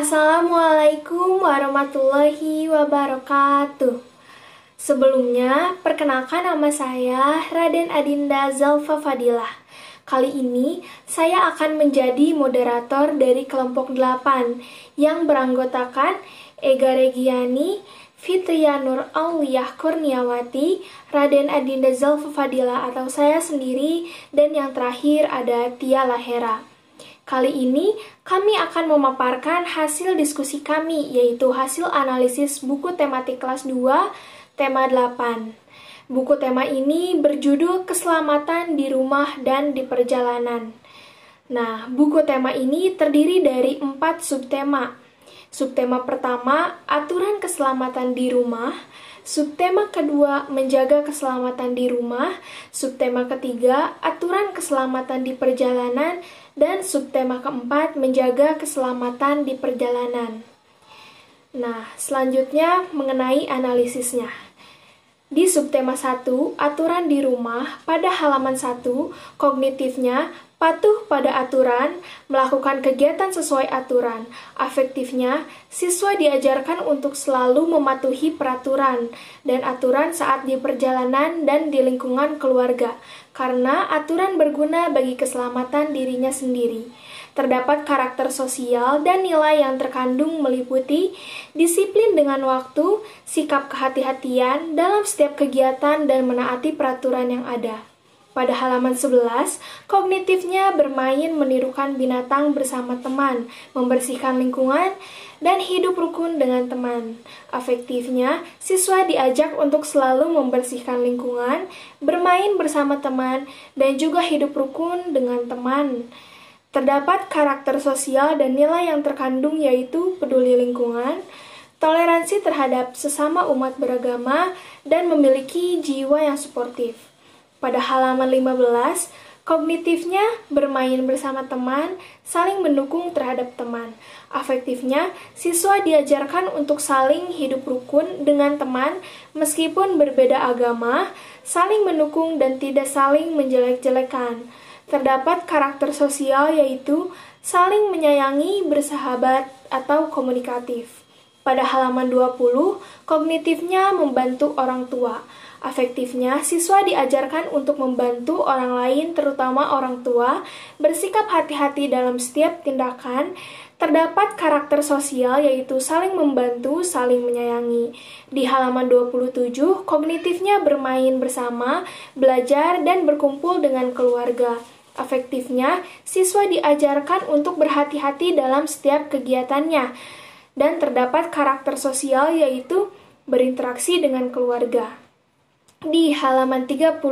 Assalamualaikum warahmatullahi wabarakatuh. Sebelumnya, perkenalkan nama saya Raden Adinda Zalfa Fadilah. Kali ini, saya akan menjadi moderator dari kelompok 8 yang beranggotakan Ega Regiani, Fitria Nur Auliyah Kurniawati, Raden Adinda Zalfa Fadilah atau saya sendiri, dan yang terakhir ada Tia Lahera. Kali ini, kami akan memaparkan hasil diskusi kami, yaitu hasil analisis buku tematik kelas 2, tema 8. Buku tema ini berjudul Keselamatan di Rumah dan di Perjalanan. Nah, buku tema ini terdiri dari 4 subtema. Subtema pertama, aturan keselamatan di rumah. Subtema kedua, menjaga keselamatan di rumah. Subtema ketiga, aturan keselamatan di perjalanan. Dan subtema keempat, menjaga keselamatan di perjalanan. Nah, selanjutnya mengenai analisisnya. Di subtema 1, aturan di rumah, pada halaman 1, kognitifnya, patuh pada aturan, melakukan kegiatan sesuai aturan. Afektifnya, siswa diajarkan untuk selalu mematuhi peraturan dan aturan saat di perjalanan dan di lingkungan keluarga, karena aturan berguna bagi keselamatan dirinya sendiri. Terdapat karakter sosial dan nilai yang terkandung meliputi disiplin dengan waktu, sikap kehati-hatian dalam setiap kegiatan dan menaati peraturan yang ada. Pada halaman 11, kognitifnya bermain menirukan binatang bersama teman, membersihkan lingkungan, dan hidup rukun dengan teman. Afektifnya, siswa diajak untuk selalu membersihkan lingkungan, bermain bersama teman, dan juga hidup rukun dengan teman. Terdapat karakter sosial dan nilai yang terkandung yaitu peduli lingkungan, toleransi terhadap sesama umat beragama, dan memiliki jiwa yang suportif. Pada halaman 15, kognitifnya bermain bersama teman, saling mendukung terhadap teman. Afektifnya, siswa diajarkan untuk saling hidup rukun dengan teman meskipun berbeda agama, saling mendukung dan tidak saling menjelek-jelekan. Terdapat karakter sosial yaitu saling menyayangi, bersahabat, atau komunikatif. Pada halaman 20, kognitifnya membantu orang tua. Afektifnya, siswa diajarkan untuk membantu orang lain, terutama orang tua, bersikap hati-hati dalam setiap tindakan. Terdapat karakter sosial yaitu saling membantu, saling menyayangi. Di halaman 27, kognitifnya bermain bersama, belajar, dan berkumpul dengan keluarga. Afektifnya, siswa diajarkan untuk berhati-hati dalam setiap kegiatannya. Dan terdapat karakter sosial yaitu berinteraksi dengan keluarga. Di halaman 35,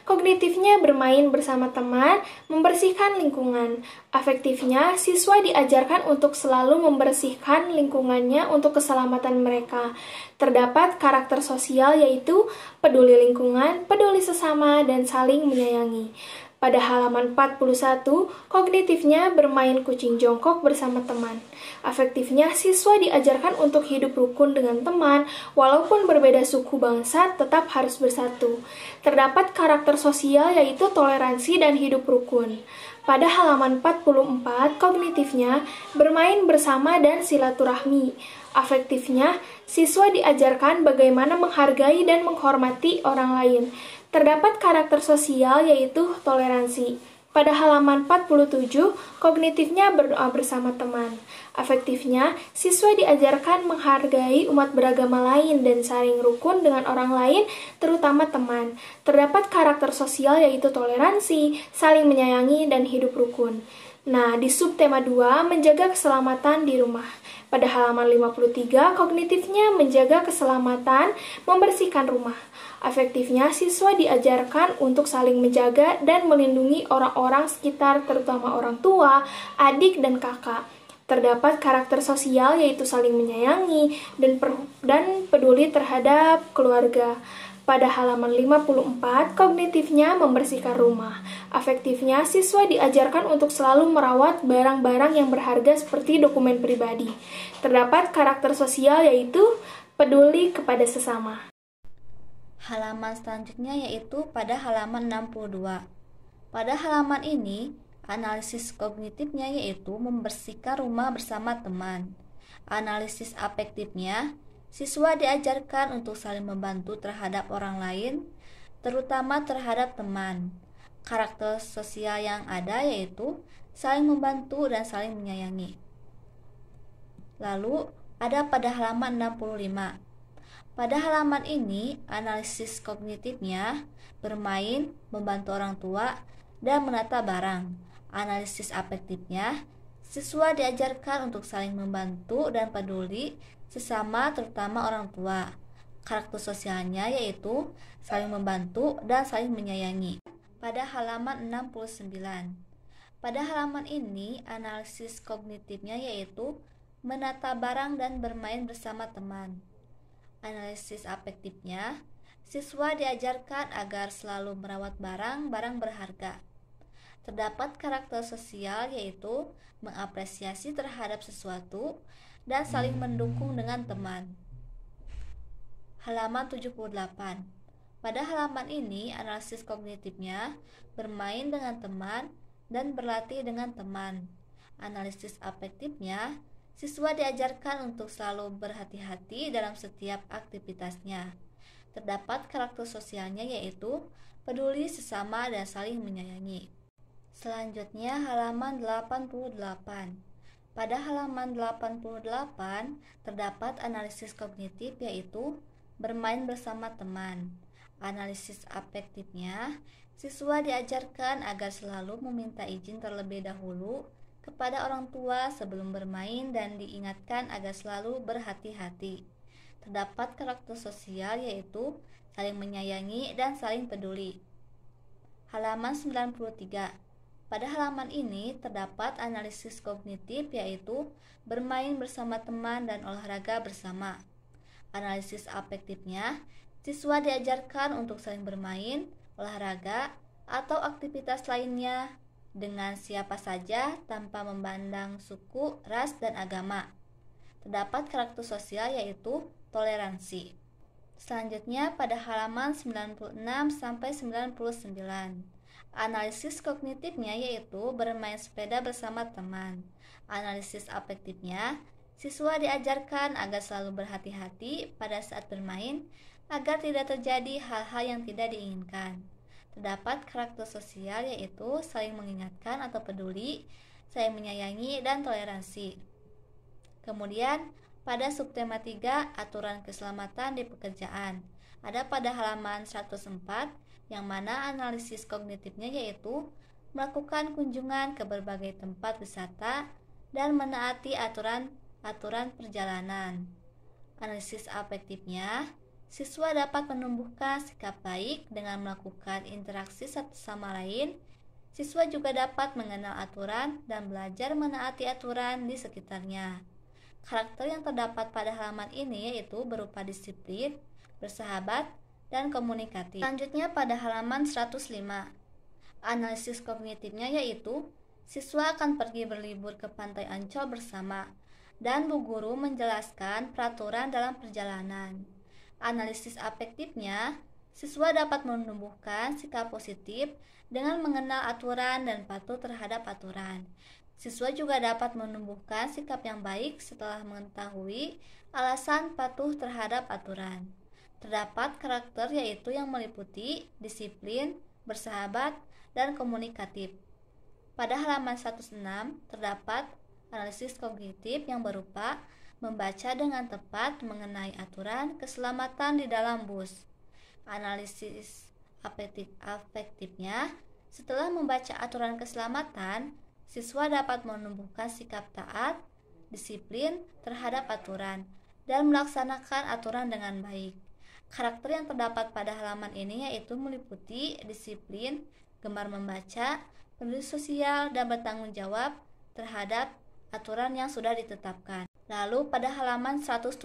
kognitifnya bermain bersama teman, membersihkan lingkungan. Afektifnya, siswa diajarkan untuk selalu membersihkan lingkungannya untuk keselamatan mereka. Terdapat karakter sosial yaitu peduli lingkungan, peduli sesama, dan saling menyayangi. Pada halaman 41, kognitifnya bermain kucing jongkok bersama teman. Afektifnya, siswa diajarkan untuk hidup rukun dengan teman, walaupun berbeda suku bangsa, tetap harus bersatu. Terdapat karakter sosial yaitu toleransi dan hidup rukun. Pada halaman 44, kognitifnya bermain bersama dan silaturahmi. Afektifnya, siswa diajarkan bagaimana menghargai dan menghormati orang lain. Terdapat karakter sosial yaitu toleransi. Pada halaman 47, kognitifnya berdoa bersama teman. Afektifnya, siswa diajarkan menghargai umat beragama lain dan saling rukun dengan orang lain, terutama teman. Terdapat karakter sosial yaitu toleransi, saling menyayangi, dan hidup rukun. Nah, di subtema 2, menjaga keselamatan di rumah. Pada halaman 53, kognitifnya menjaga keselamatan, membersihkan rumah. Afektifnya, siswa diajarkan untuk saling menjaga dan melindungi orang-orang sekitar, terutama orang tua, adik, dan kakak. Terdapat karakter sosial yaitu saling menyayangi dan peduli terhadap keluarga. Pada halaman 54, kognitifnya membersihkan rumah. Afektifnya, siswa diajarkan untuk selalu merawat barang-barang yang berharga seperti dokumen pribadi. Terdapat karakter sosial yaitu peduli kepada sesama. Halaman selanjutnya yaitu pada halaman 62. Pada halaman ini Analisis kognitifnya yaitu membersihkan rumah bersama teman. Analisis afektifnya, siswa diajarkan untuk saling membantu terhadap orang lain, terutama terhadap teman. Karakter sosial yang ada yaitu saling membantu dan saling menyayangi. Lalu ada pada halaman 65. Pada halaman ini, analisis kognitifnya bermain, membantu orang tua, dan menata barang. Analisis afektifnya, siswa diajarkan untuk saling membantu dan peduli sesama, terutama orang tua. Karakter sosialnya yaitu saling membantu dan saling menyayangi. Pada halaman 69. Pada halaman ini, analisis kognitifnya yaitu menata barang dan bermain bersama teman. Analisis afektifnya, siswa diajarkan agar selalu merawat barang-barang berharga. Terdapat karakter sosial yaitu mengapresiasi terhadap sesuatu dan saling mendukung dengan teman. Halaman 78. Pada halaman ini, analisis kognitifnya bermain dengan teman dan berlatih dengan teman. Analisis afektifnya, siswa diajarkan untuk selalu berhati-hati dalam setiap aktivitasnya. Terdapat karakter sosialnya yaitu peduli sesama dan saling menyayangi. Selanjutnya halaman 88. Pada halaman 88 terdapat analisis kognitif yaitu bermain bersama teman. Analisis afektifnya, siswa diajarkan agar selalu meminta izin terlebih dahulu kepada orang tua sebelum bermain dan diingatkan agar selalu berhati-hati. Terdapat karakter sosial yaitu saling menyayangi dan saling peduli. Halaman 93. Pada halaman ini terdapat analisis kognitif yaitu bermain bersama teman dan olahraga bersama. Analisis afektifnya, siswa diajarkan untuk saling bermain, olahraga, atau aktivitas lainnya dengan siapa saja tanpa memandang suku, ras, dan agama. Terdapat karakter sosial yaitu toleransi. Selanjutnya pada halaman 96 sampai 99. Analisis kognitifnya yaitu bermain sepeda bersama teman. Analisis afektifnya, siswa diajarkan agar selalu berhati-hati pada saat bermain agar tidak terjadi hal-hal yang tidak diinginkan. Terdapat karakter sosial yaitu saling mengingatkan atau peduli, saling menyayangi, dan toleransi. Kemudian pada subtema 3, aturan keselamatan di pekerjaan, ada pada halaman 104, yang mana analisis kognitifnya yaitu melakukan kunjungan ke berbagai tempat wisata dan menaati aturan perjalanan. Analisis afektifnya, siswa dapat menumbuhkan sikap baik dengan melakukan interaksi satu sama lain. Siswa juga dapat mengenal aturan dan belajar menaati aturan di sekitarnya. Karakter yang terdapat pada halaman ini yaitu berupa disiplin, bersahabat, dan komunikatif. Selanjutnya pada halaman 105. Analisis kognitifnya yaitu siswa akan pergi berlibur ke Pantai Ancol bersama dan bu guru menjelaskan peraturan dalam perjalanan. Analisis afektifnya, siswa dapat menumbuhkan sikap positif dengan mengenal aturan dan patuh terhadap aturan. Siswa juga dapat menumbuhkan sikap yang baik setelah mengetahui alasan patuh terhadap aturan. Terdapat karakter yaitu yang meliputi disiplin, bersahabat, dan komunikatif. Pada halaman 106 terdapat analisis kognitif yang berupa membaca dengan tepat mengenai aturan keselamatan di dalam bus. Analisis afektifnya, setelah membaca aturan keselamatan, siswa dapat menumbuhkan sikap taat, disiplin terhadap aturan, dan melaksanakan aturan dengan baik. Karakter yang terdapat pada halaman ini yaitu meliputi disiplin, gemar membaca, peduli sosial, dan bertanggung jawab terhadap aturan yang sudah ditetapkan. Lalu pada halaman 107,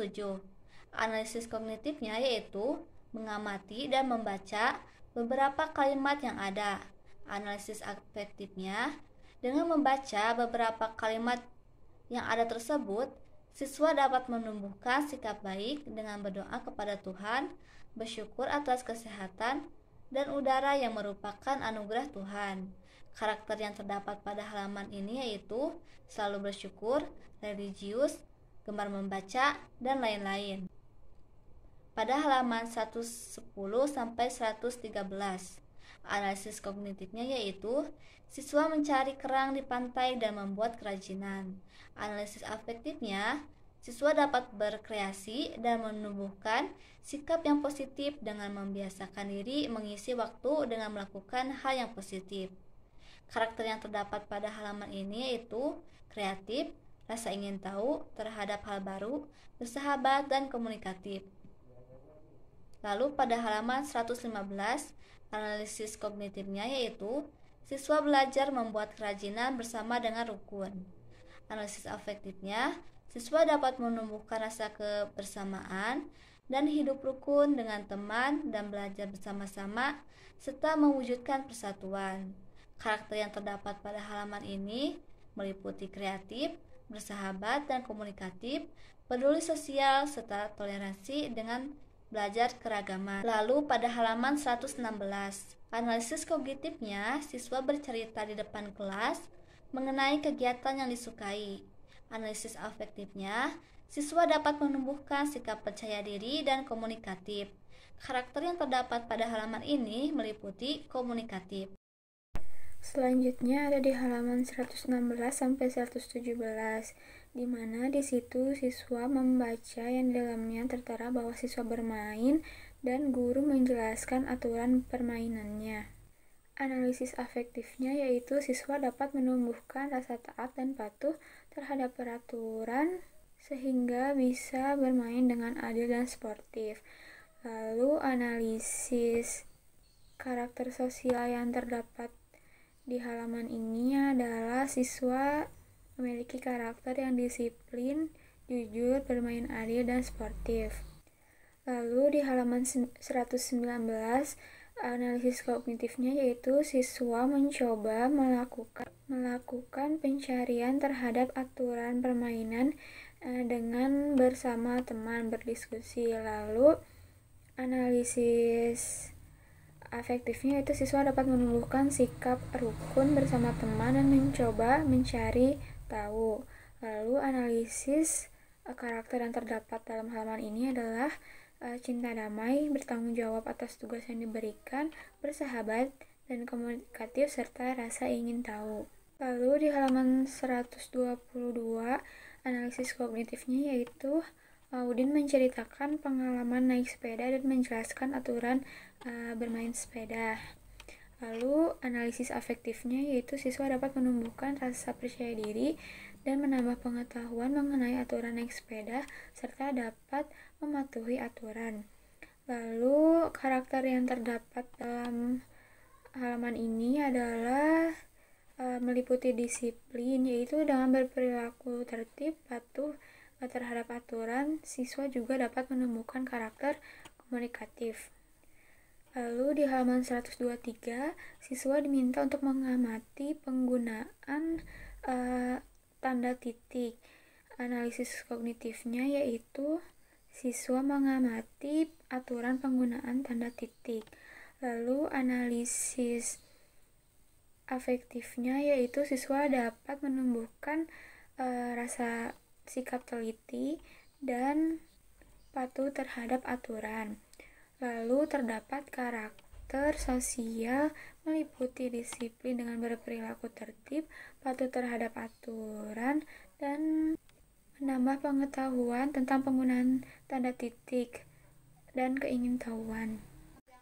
analisis kognitifnya yaitu mengamati dan membaca beberapa kalimat yang ada. Analisis afektifnya, dengan membaca beberapa kalimat yang ada tersebut, siswa dapat menumbuhkan sikap baik dengan berdoa kepada Tuhan, bersyukur atas kesehatan dan udara yang merupakan anugerah Tuhan. Karakter yang terdapat pada halaman ini yaitu selalu bersyukur, religius, gemar membaca, dan lain-lain. Pada halaman 110 sampai 113, analisis kognitifnya yaitu siswa mencari kerang di pantai dan membuat kerajinan. Analisis afektifnya, siswa dapat berkreasi dan menumbuhkan sikap yang positif dengan membiasakan diri mengisi waktu dengan melakukan hal yang positif. Karakter yang terdapat pada halaman ini yaitu kreatif, rasa ingin tahu terhadap hal baru, bersahabat, dan komunikatif. Lalu pada halaman 115, analisis kognitifnya yaitu siswa belajar membuat kerajinan bersama dengan rukun. Analisis afektifnya, siswa dapat menumbuhkan rasa kebersamaan dan hidup rukun dengan teman dan belajar bersama-sama serta mewujudkan persatuan. Karakter yang terdapat pada halaman ini meliputi kreatif, bersahabat dan komunikatif, peduli sosial serta toleransi dengan belajar keragaman. Lalu pada halaman 116, analisis kognitifnya, siswa bercerita di depan kelas mengenai kegiatan yang disukai. Analisis afektifnya, siswa dapat menumbuhkan sikap percaya diri dan komunikatif. Karakter yang terdapat pada halaman ini meliputi komunikatif. Selanjutnya ada di halaman 116 sampai 117, di mana di situ siswa membaca yang di dalamnya tertera bahwa siswa bermain dan guru menjelaskan aturan permainannya. Analisis afektifnya yaitu siswa dapat menumbuhkan rasa taat dan patuh terhadap peraturan sehingga bisa bermain dengan adil dan sportif. Lalu analisis karakter sosial yang terdapat di halaman ini adalah siswa memiliki karakter yang disiplin, jujur, bermain adil, dan sportif. Lalu di halaman 119, analisis kognitifnya yaitu siswa mencoba melakukan pencarian terhadap aturan permainan dengan bersama teman berdiskusi. Lalu analisis afektifnya itu siswa dapat menumbuhkan sikap rukun bersama teman dan mencoba mencari tahu. Lalu analisis karakter yang terdapat dalam halaman ini adalah cinta damai, bertanggung jawab atas tugas yang diberikan, bersahabat, dan komunikatif, serta rasa ingin tahu. Lalu di halaman 122, analisis kognitifnya yaitu Udin menceritakan pengalaman naik sepeda dan menjelaskan aturan bermain sepeda. Lalu analisis afektifnya yaitu siswa dapat menumbuhkan rasa percaya diri dan menambah pengetahuan mengenai aturan naik sepeda serta dapat mematuhi aturan. Lalu karakter yang terdapat dalam halaman ini adalah meliputi disiplin, yaitu dengan berperilaku tertib, patuh terhadap aturan. Siswa juga dapat menemukan karakter komunikatif. Lalu di halaman 123, siswa diminta untuk mengamati penggunaan tanda titik. Analisis kognitifnya yaitu siswa mengamati aturan penggunaan tanda titik. Lalu analisis afektifnya yaitu siswa dapat menumbuhkan rasa sikap teliti dan patuh terhadap aturan. Lalu terdapat karakter sosial meliputi disiplin dengan berperilaku tertib, patuh terhadap aturan, dan menambah pengetahuan tentang penggunaan tanda titik dan keingintahuan.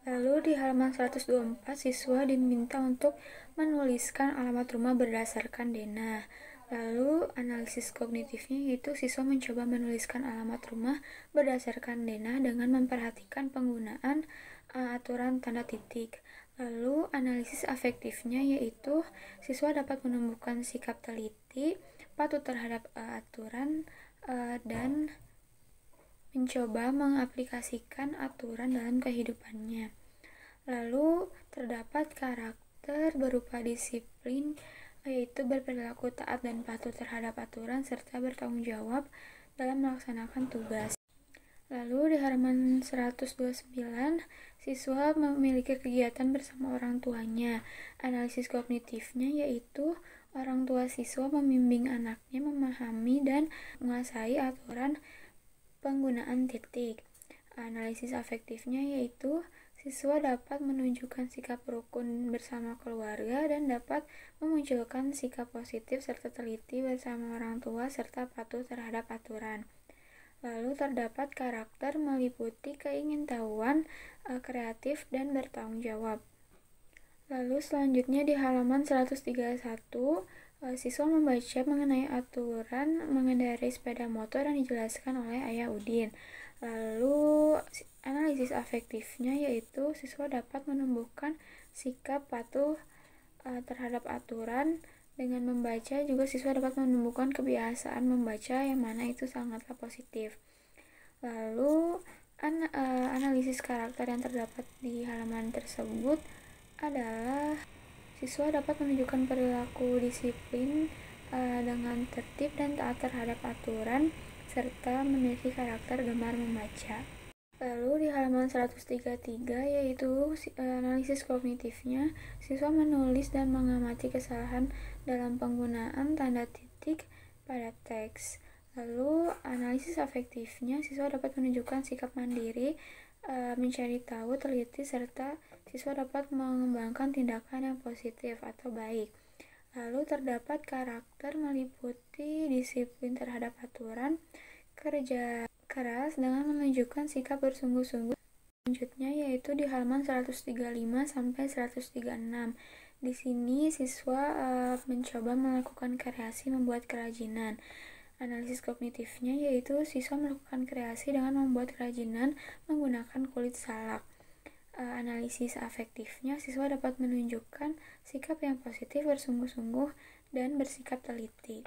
Lalu di halaman 124, siswa diminta untuk menuliskan alamat rumah berdasarkan denah. Lalu analisis kognitifnya yaitu siswa mencoba menuliskan alamat rumah berdasarkan denah dengan memperhatikan penggunaan aturan tanda titik. Lalu analisis afektifnya yaitu siswa dapat menumbuhkan sikap teliti, patuh terhadap aturan, dan mencoba mengaplikasikan aturan dalam kehidupannya. Lalu terdapat karakter berupa disiplin, yaitu berperilaku taat dan patuh terhadap aturan serta bertanggung jawab dalam melaksanakan tugas. Lalu di halaman 129, siswa memiliki kegiatan bersama orang tuanya. Analisis kognitifnya yaitu orang tua siswa membimbing anaknya memahami dan menguasai aturan penggunaan titik. Analisis afektifnya yaitu siswa dapat menunjukkan sikap rukun bersama keluarga dan dapat memunculkan sikap positif serta teliti bersama orang tua serta patuh terhadap aturan. Lalu terdapat karakter meliputi keingintahuan, kreatif, dan bertanggung jawab. Lalu selanjutnya di halaman 131, siswa membaca mengenai aturan mengendarai sepeda motor yang dijelaskan oleh Ayah Udin. Lalu analisis afektifnya yaitu siswa dapat menumbuhkan sikap patuh terhadap aturan. Dengan membaca juga siswa dapat menumbuhkan kebiasaan membaca yang mana itu sangatlah positif. Lalu analisis karakter yang terdapat di halaman tersebut adalah siswa dapat menunjukkan perilaku disiplin dengan tertib dan taat terhadap aturan serta memiliki karakter gemar membaca. Lalu di halaman 133 yaitu analisis kognitifnya, siswa menulis dan mengamati kesalahan dalam penggunaan tanda titik pada teks. Lalu analisis afektifnya, siswa dapat menunjukkan sikap mandiri, mencari tahu, teliti, serta siswa dapat mengembangkan tindakan yang positif atau baik. Lalu terdapat karakter meliputi disiplin terhadap aturan, kerja keras dengan menunjukkan sikap bersungguh-sungguh. Selanjutnya yaitu di halaman 135 sampai 136. Di sini siswa mencoba melakukan kreasi membuat kerajinan. Analisis kognitifnya yaitu siswa melakukan kreasi dengan membuat kerajinan menggunakan kulit salak. Analisis afektifnya, siswa dapat menunjukkan sikap yang positif, bersungguh-sungguh, dan bersikap teliti.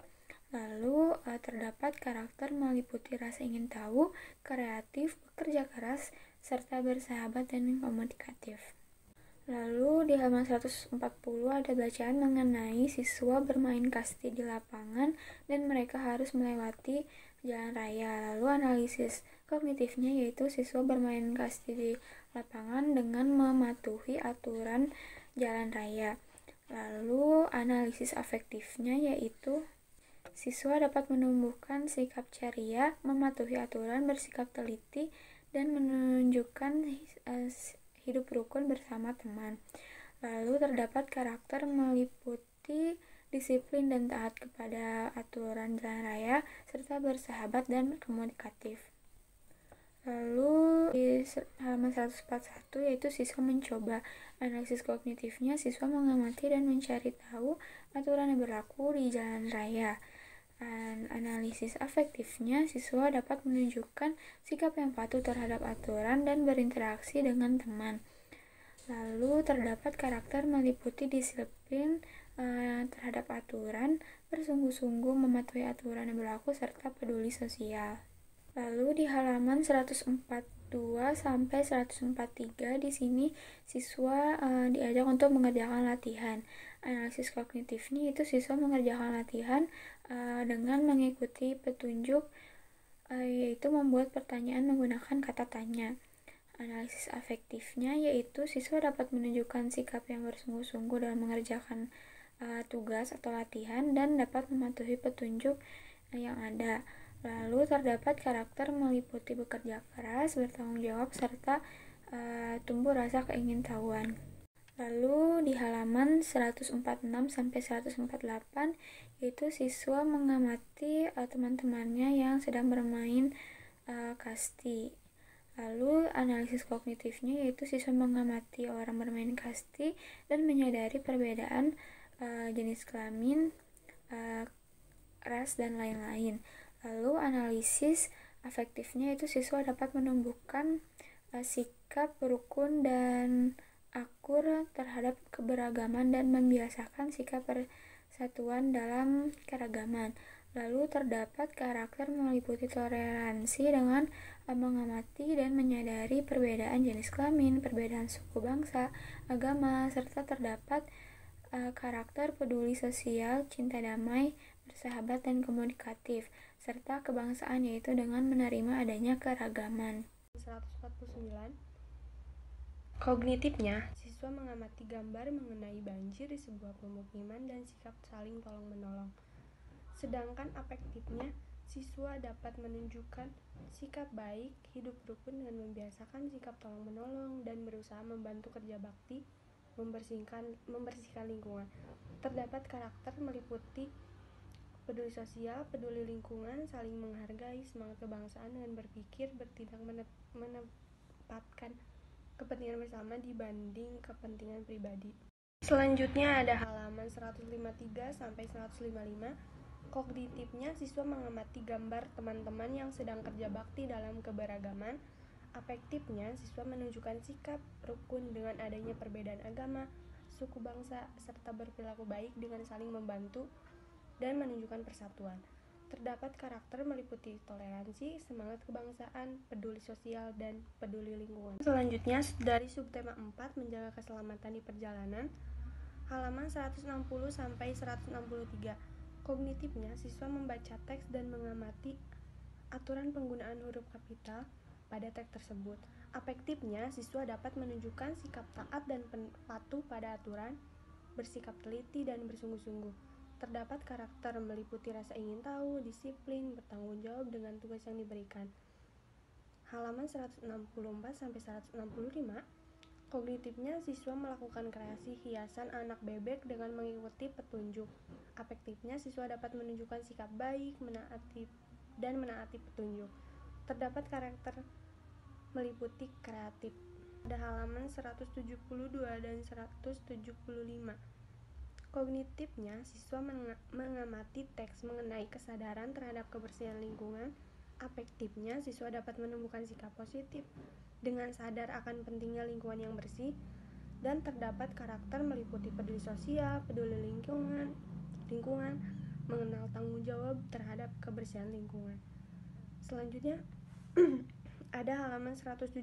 Lalu terdapat karakter meliputi rasa ingin tahu, kreatif, bekerja keras, serta bersahabat dan komunikatif. Lalu di halaman 140 ada bacaan mengenai siswa bermain kasti di lapangan dan mereka harus melewati jalan raya. Lalu analisis kognitifnya yaitu siswa bermain kasti di lapangan dengan mematuhi aturan jalan raya. Lalu analisis afektifnya yaitu siswa dapat menumbuhkan sikap ceria, mematuhi aturan, bersikap teliti, dan menunjukkan hidup rukun bersama teman. Lalu terdapat karakter meliputi disiplin dan taat kepada aturan jalan raya, serta bersahabat dan komunikatif. Lalu di halaman 141 yaitu siswa mencoba. Analisis kognitifnya, siswa mengamati dan mencari tahu aturan yang berlaku di jalan raya. Analisis afektifnya, siswa dapat menunjukkan sikap yang patuh terhadap aturan dan berinteraksi dengan teman. Lalu terdapat karakter meliputi disiplin terhadap aturan, bersungguh-sungguh mematuhi aturan yang berlaku, serta peduli sosial. Lalu di halaman 142 sampai 143 di sini siswa diajak untuk mengerjakan latihan. Analisis kognitifnya itu siswa mengerjakan latihan dengan mengikuti petunjuk yaitu membuat pertanyaan menggunakan kata tanya. Analisis afektifnya yaitu siswa dapat menunjukkan sikap yang bersungguh-sungguh dalam mengerjakan tugas atau latihan dan dapat mematuhi petunjuk yang ada. Lalu terdapat karakter meliputi bekerja keras, bertanggung jawab, serta tumbuh rasa keingintahuan. Lalu di halaman 146 sampai 148 yaitu siswa mengamati teman-temannya yang sedang bermain kasti. Lalu analisis kognitifnya yaitu siswa mengamati orang bermain kasti dan menyadari perbedaan jenis kelamin, ras, dan lain-lain. Lalu analisis afektifnya itu siswa dapat menumbuhkan sikap rukun dan akur terhadap keberagaman dan membiasakan sikap persatuan dalam keragaman. Lalu terdapat karakter meliputi toleransi dengan mengamati dan menyadari perbedaan jenis kelamin, perbedaan suku bangsa, agama, serta terdapat karakter peduli sosial, cinta damai, bersahabat, dan komunikatif. serta kebangsaan, yaitu dengan menerima adanya keragaman. 149. Kognitifnya, siswa mengamati gambar mengenai banjir di sebuah pemukiman dan sikap saling tolong-menolong. Sedangkan afektifnya, siswa dapat menunjukkan sikap baik, hidup rukun dengan membiasakan sikap tolong-menolong dan berusaha membantu kerja bakti membersihkan lingkungan. Terdapat karakter meliputi peduli sosial, peduli lingkungan, saling menghargai, semangat kebangsaan dengan berpikir, bertindak menempatkan kepentingan bersama dibanding kepentingan pribadi. Selanjutnya ada halaman 153 sampai 155. Kognitifnya, siswa mengamati gambar teman-teman yang sedang kerja bakti dalam keberagaman. Afektifnya, siswa menunjukkan sikap rukun dengan adanya perbedaan agama, suku bangsa, serta berperilaku baik dengan saling membantu dan menunjukkan persatuan. Terdapat karakter meliputi toleransi, semangat kebangsaan, peduli sosial, dan peduli lingkungan. Selanjutnya dari subtema 4, menjaga keselamatan di perjalanan, halaman 160 sampai 163. Kognitifnya, siswa membaca teks dan mengamati aturan penggunaan huruf kapital pada teks tersebut. Afektifnya, siswa dapat menunjukkan sikap taat dan patuh pada aturan, bersikap teliti dan bersungguh-sungguh. Terdapat karakter meliputi rasa ingin tahu, disiplin, bertanggung jawab dengan tugas yang diberikan. Halaman 164 sampai 165. Kognitifnya, siswa melakukan kreasi hiasan anak bebek dengan mengikuti petunjuk. Afektifnya, siswa dapat menunjukkan sikap baik, menaati petunjuk. Terdapat karakter meliputi kreatif. Pada halaman 172 dan 175. Kognitifnya, siswa mengamati teks mengenai kesadaran terhadap kebersihan lingkungan. Afektifnya, siswa dapat menumbuhkan sikap positif dengan sadar akan pentingnya lingkungan yang bersih, dan terdapat karakter meliputi peduli sosial, peduli lingkungan, mengenal tanggung jawab terhadap kebersihan lingkungan. Selanjutnya ada halaman 175.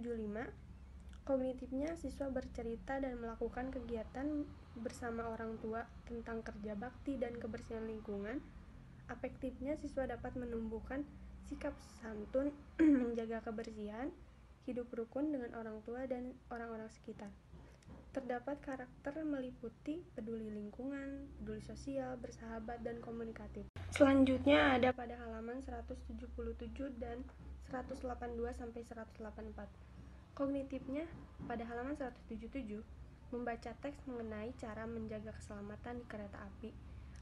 Kognitifnya, siswa bercerita dan melakukan kegiatan bersama orang tua tentang kerja bakti dan kebersihan lingkungan. Afektifnya, siswa dapat menumbuhkan sikap santun, menjaga kebersihan, hidup rukun dengan orang tua dan orang-orang sekitar. Terdapat karakter meliputi peduli lingkungan, peduli sosial, bersahabat, dan komunikatif. Selanjutnya ada pada halaman 177 dan 182 sampai 184. Kognitifnya, pada halaman 177, membaca teks mengenai cara menjaga keselamatan di kereta api.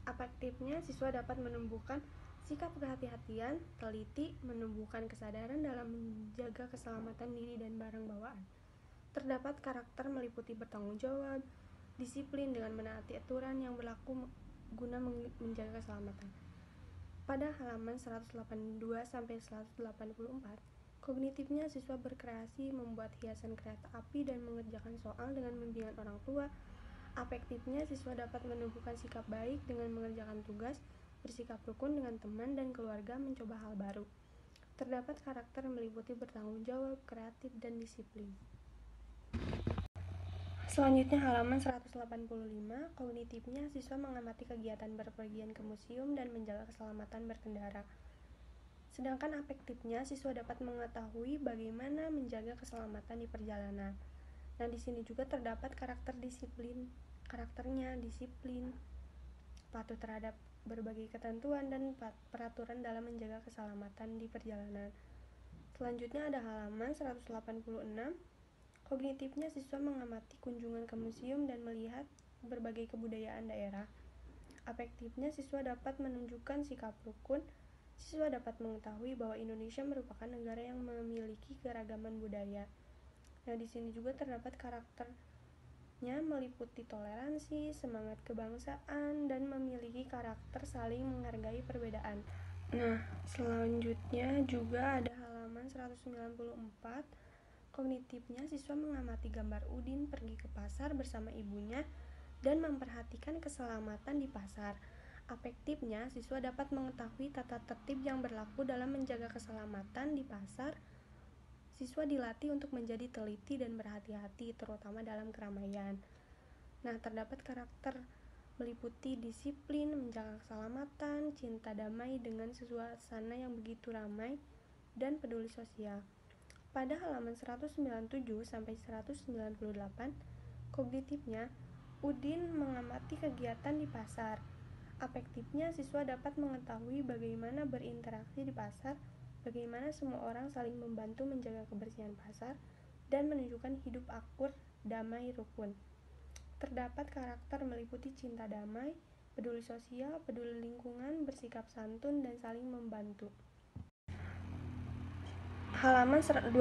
Afektifnya, siswa dapat menumbuhkan sikap kehati-hatian, teliti, menumbuhkan kesadaran dalam menjaga keselamatan diri dan barang bawaan. Terdapat karakter meliputi bertanggung jawab, disiplin dengan menaati aturan yang berlaku guna menjaga keselamatan. Pada halaman 182 sampai 184, kognitifnya, siswa berkreasi membuat hiasan kereta api dan mengerjakan soal dengan bimbingan orang tua. Afektifnya, siswa dapat menumbuhkan sikap baik dengan mengerjakan tugas, bersikap rukun dengan teman dan keluarga, mencoba hal baru. Terdapat karakter meliputi bertanggung jawab, kreatif, dan disiplin. Selanjutnya halaman 185. Kognitifnya, siswa mengamati kegiatan berpergian ke museum dan menjaga keselamatan berkendara. Sedangkan afektifnya, siswa dapat mengetahui bagaimana menjaga keselamatan di perjalanan. Nah, di sini juga terdapat karakternya disiplin, patuh terhadap berbagai ketentuan dan peraturan dalam menjaga keselamatan di perjalanan. Selanjutnya ada halaman 186. Kognitifnya, siswa mengamati kunjungan ke museum dan melihat berbagai kebudayaan daerah. Afektifnya, siswa dapat menunjukkan sikap rukun. Siswa dapat mengetahui bahwa Indonesia merupakan negara yang memiliki keragaman budaya. Nah, di sini juga terdapat karakternya meliputi toleransi, semangat kebangsaan, dan memiliki karakter saling menghargai perbedaan. Nah, selanjutnya juga ada halaman 194. Kognitifnya, siswa mengamati gambar Udin pergi ke pasar bersama ibunya dan memperhatikan keselamatan di pasar. Afektifnya, siswa dapat mengetahui tata tertib yang berlaku dalam menjaga keselamatan di pasar. Siswa dilatih untuk menjadi teliti dan berhati-hati, terutama dalam keramaian. Nah, terdapat karakter meliputi disiplin, menjaga keselamatan, cinta damai dengan suasana yang begitu ramai, dan peduli sosial. Pada halaman 197 sampai 198, kognitifnya, Udin mengamati kegiatan di pasar. Afektifnya, siswa dapat mengetahui bagaimana berinteraksi di pasar, bagaimana semua orang saling membantu menjaga kebersihan pasar, dan menunjukkan hidup akur, damai, rukun. Terdapat karakter meliputi cinta damai, peduli sosial, peduli lingkungan, bersikap santun, dan saling membantu. Halaman 200,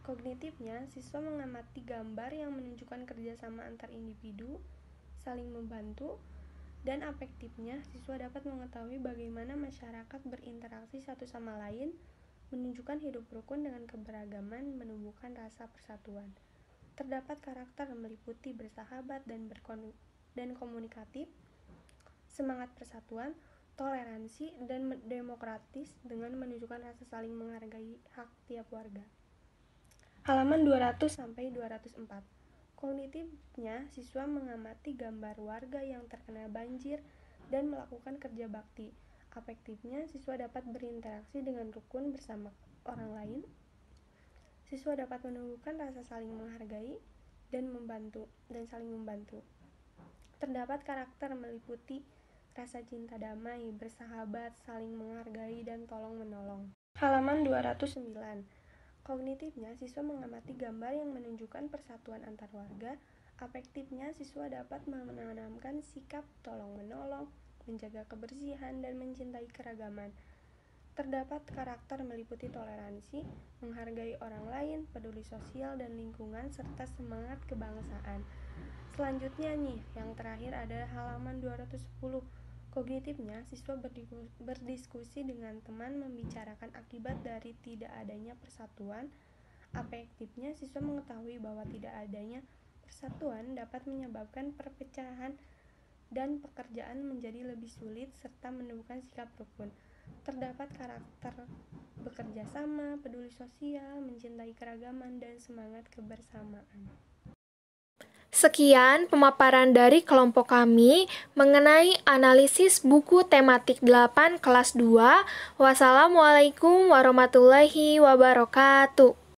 kognitifnya, siswa mengamati gambar yang menunjukkan kerjasama antar individu, saling membantu, dan afektifnya, siswa dapat mengetahui bagaimana masyarakat berinteraksi satu sama lain, menunjukkan hidup rukun dengan keberagaman, menumbuhkan rasa persatuan. Terdapat karakter meliputi bersahabat dan komunikatif, semangat persatuan, toleransi, dan demokratis dengan menunjukkan rasa saling menghargai hak tiap warga. Halaman 200 sampai 204. Kognitifnya, siswa mengamati gambar warga yang terkena banjir dan melakukan kerja bakti. Afektifnya, siswa dapat berinteraksi dengan rukun bersama orang lain. Siswa dapat menumbuhkan rasa saling menghargai dan saling membantu. Terdapat karakter meliputi rasa cinta damai, bersahabat, saling menghargai, dan tolong-menolong. Halaman 209. Kognitifnya, siswa mengamati gambar yang menunjukkan persatuan antar warga. Afektifnya, siswa dapat menanamkan sikap tolong-menolong, menjaga kebersihan, dan mencintai keragaman. Terdapat karakter meliputi toleransi, menghargai orang lain, peduli sosial dan lingkungan, serta semangat kebangsaan. Selanjutnya nih, yang terakhir adalah halaman 210. Kognitifnya, siswa berdiskusi dengan teman membicarakan akibat dari tidak adanya persatuan. Afektifnya, siswa mengetahui bahwa tidak adanya persatuan dapat menyebabkan perpecahan dan pekerjaan menjadi lebih sulit serta menumbuhkan sikap rukun. Terdapat karakter bekerja sama, peduli sosial, mencintai keragaman, dan semangat kebersamaan. Sekian pemaparan dari kelompok kami mengenai analisis buku tematik 8 kelas 2. Wassalamualaikum warahmatullahi wabarakatuh.